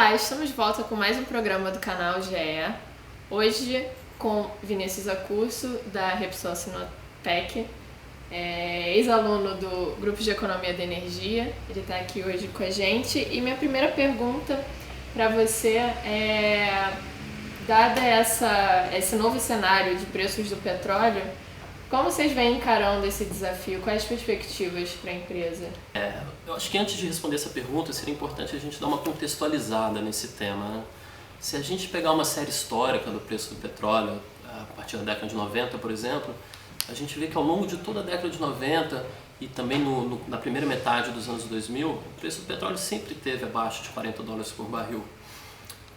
Olá, estamos de volta com mais um programa do canal GE. Hoje com Vinícius Acurso, da Repsol Sinopec, ex-aluno do Grupo de Economia da Energia. Ele está aqui hoje com a gente. E minha primeira pergunta para você é, dada esse novo cenário de preços do petróleo, como vocês vêm encarando esse desafio? Quais as perspectivas para a empresa? Eu acho que antes de responder essa pergunta, seria importante a gente dar uma contextualizada nesse tema, né? Se a gente pegar uma série histórica do preço do petróleo, a partir da década de 90, por exemplo, a gente vê que ao longo de toda a década de 90 e também na primeira metade dos anos 2000, o preço do petróleo sempre esteve abaixo de $40 por barril.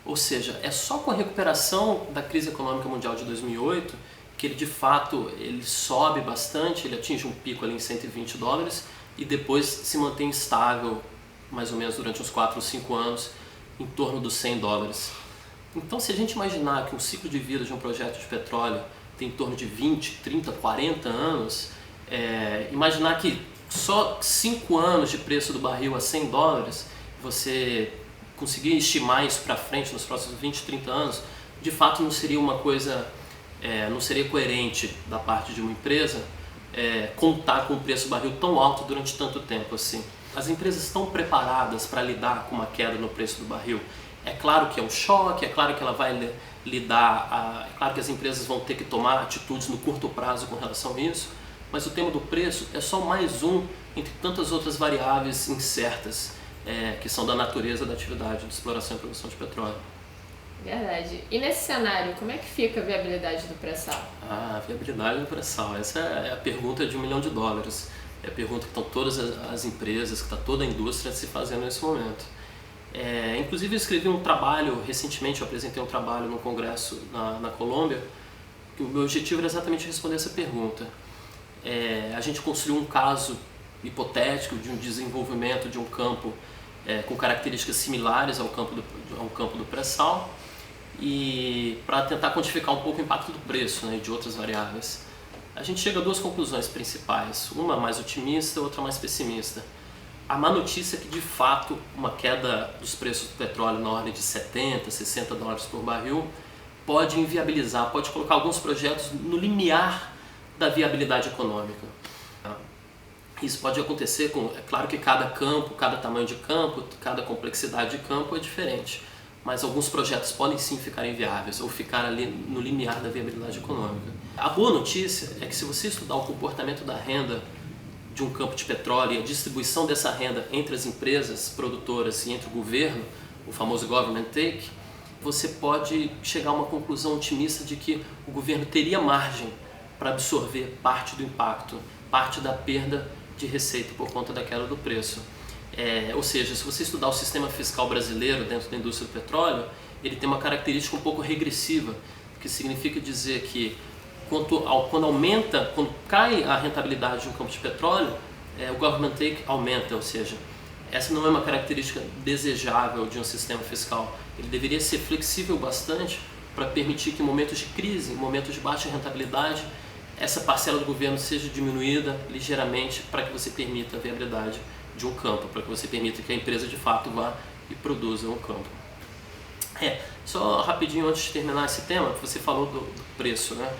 Ou seja, é só com a recuperação da crise econômica mundial de 2008 que ele de fato sobe bastante, ele atinge um pico ali em $120 e depois se mantém estável mais ou menos durante uns 4 ou 5 anos em torno dos $100. Então, se a gente imaginar que um ciclo de vida de um projeto de petróleo tem em torno de 20, 30, 40 anos, imaginar que só 5 anos de preço do barril a $100, você conseguir estimar isso para frente nos próximos 20, 30 anos, de fato não seria uma coisa... não seria coerente da parte de uma empresa contar com um preço do barril tão alto durante tanto tempo assim. As empresas estão preparadas para lidar com uma queda no preço do barril. É claro que é um choque, é claro que ela vai lidar, é claro que as empresas vão ter que tomar atitudes no curto prazo com relação a isso, mas o tema do preço é só mais um entre tantas outras variáveis incertas que são da natureza da atividade de exploração e produção de petróleo. Verdade. E nesse cenário, como é que fica a viabilidade do pré-sal? A viabilidade do pré-sal, essa é a pergunta de $1 milhão. É a pergunta que estão todas as empresas, que está toda a indústria se fazendo nesse momento. Inclusive eu escrevi um trabalho, recentemente eu apresentei um trabalho no congresso na Colômbia, que o meu objetivo era exatamente responder essa pergunta. A gente construiu um caso hipotético de um desenvolvimento de um campo com características similares ao campo do pré-sal, e para tentar quantificar um pouco o impacto do preço, né, e de outras variáveis. A gente chega a duas conclusões principais, uma mais otimista, outra mais pessimista. A má notícia é que, de fato, uma queda dos preços do petróleo na ordem de $70, $60 por barril pode inviabilizar, pode colocar alguns projetos no limiar da viabilidade econômica. Isso pode acontecer é claro que cada campo, cada tamanho de campo, cada complexidade de campo é diferente, mas alguns projetos podem sim ficar inviáveis ou ficar ali no limiar da viabilidade econômica. A boa notícia é que, se você estudar o comportamento da renda de um campo de petróleo e a distribuição dessa renda entre as empresas produtoras e entre o governo, o famoso government take, você pode chegar a uma conclusão otimista de que o governo teria margem para absorver parte do impacto, parte da perda de receita por conta da queda do preço. Ou seja, se você estudar o sistema fiscal brasileiro dentro da indústria do petróleo, ele tem uma característica um pouco regressiva, que significa dizer que quando cai a rentabilidade de um campo de petróleo, o government take aumenta, ou seja, essa não é uma característica desejável de um sistema fiscal. Ele deveria ser flexível bastante para permitir que em momentos de crise, em momentos de baixa rentabilidade, essa parcela do governo seja diminuída ligeiramente para que você permita a viabilidade de um campo, para que você permita que a empresa de fato vá e produza um campo. Só rapidinho antes de terminar esse tema, você falou do preço, né?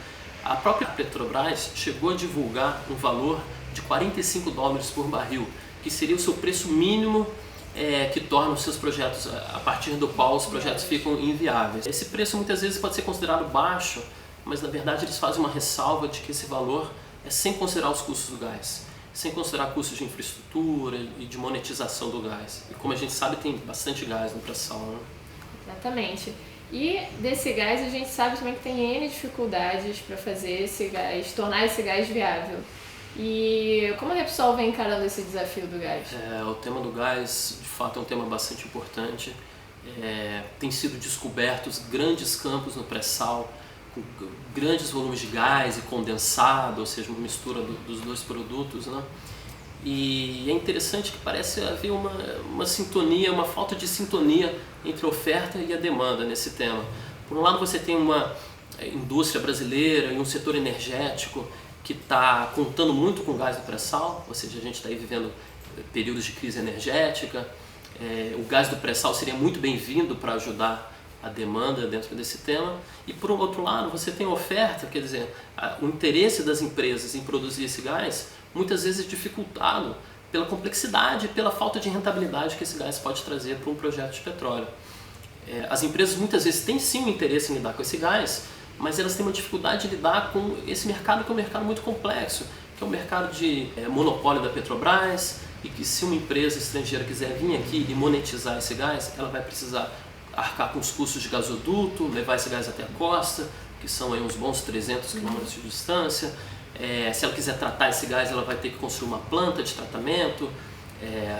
A própria Petrobras chegou a divulgar um valor de $45 por barril, que seria o seu preço mínimo que torna os seus projetos, a partir do qual os projetos ficam inviáveis. Esse preço muitas vezes pode ser considerado baixo, mas na verdade eles fazem uma ressalva de que esse valor é sem considerar os custos do gás, sem considerar custos de infraestrutura e de monetização do gás. E como a gente sabe, tem bastante gás no pré-sal, né? Exatamente. E desse gás a gente sabe também que tem N dificuldades para fazer esse gás, tornar esse gás viável. E como a Repsol vem encarando esse desafio do gás? O tema do gás, de fato, é um tema bastante importante. Tem sido descobertos grandes campos no pré-sal, com grandes volumes de gás e condensado, ou seja, uma mistura dos dois produtos, né? E é interessante que parece haver uma sintonia, uma falta de sintonia entre a oferta e a demanda nesse tema. Por um lado, você tem uma indústria brasileira e um setor energético que está contando muito com gás do pré-sal, ou seja, a gente está aí vivendo períodos de crise energética, O gás do pré-sal seria muito bem-vindo para ajudar a demanda dentro desse tema. E por um outro lado, você tem a oferta, quer dizer, o interesse das empresas em produzir esse gás muitas vezes é dificultado pela complexidade e pela falta de rentabilidade que esse gás pode trazer para um projeto de petróleo. As empresas muitas vezes têm sim um interesse em lidar com esse gás, mas elas têm uma dificuldade de lidar com esse mercado, que é um mercado muito complexo, que é um mercado de monopólio da Petrobras, e que se uma empresa estrangeira quiser vir aqui e monetizar esse gás, ela vai precisar arcar com os custos de gasoduto, levar esse gás até a costa, que são aí uns bons 300 km de distância. Se ela quiser tratar esse gás, ela vai ter que construir uma planta de tratamento.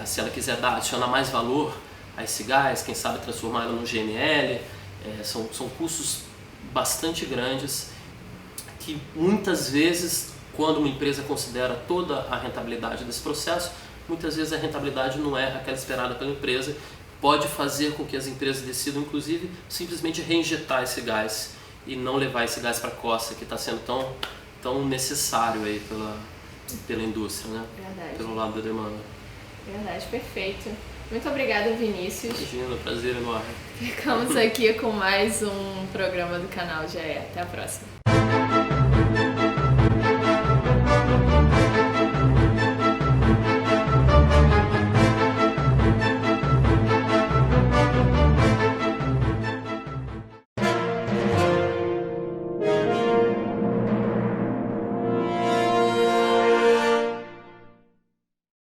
Se ela quiser adicionar mais valor a esse gás, quem sabe transformá-lo no GNL, são custos bastante grandes que muitas vezes, quando uma empresa considera toda a rentabilidade desse processo, muitas vezes a rentabilidade não é aquela esperada pela empresa, pode fazer com que as empresas decidam, inclusive, simplesmente reinjetar esse gás e não levar esse gás para a costa, que está sendo tão necessário aí pela indústria, né? Verdade. Pelo lado da demanda. Verdade, perfeito. Muito obrigada, Vinícius. Imagina, prazer enorme. Ficamos aqui com mais um programa do canal GE. Até a próxima.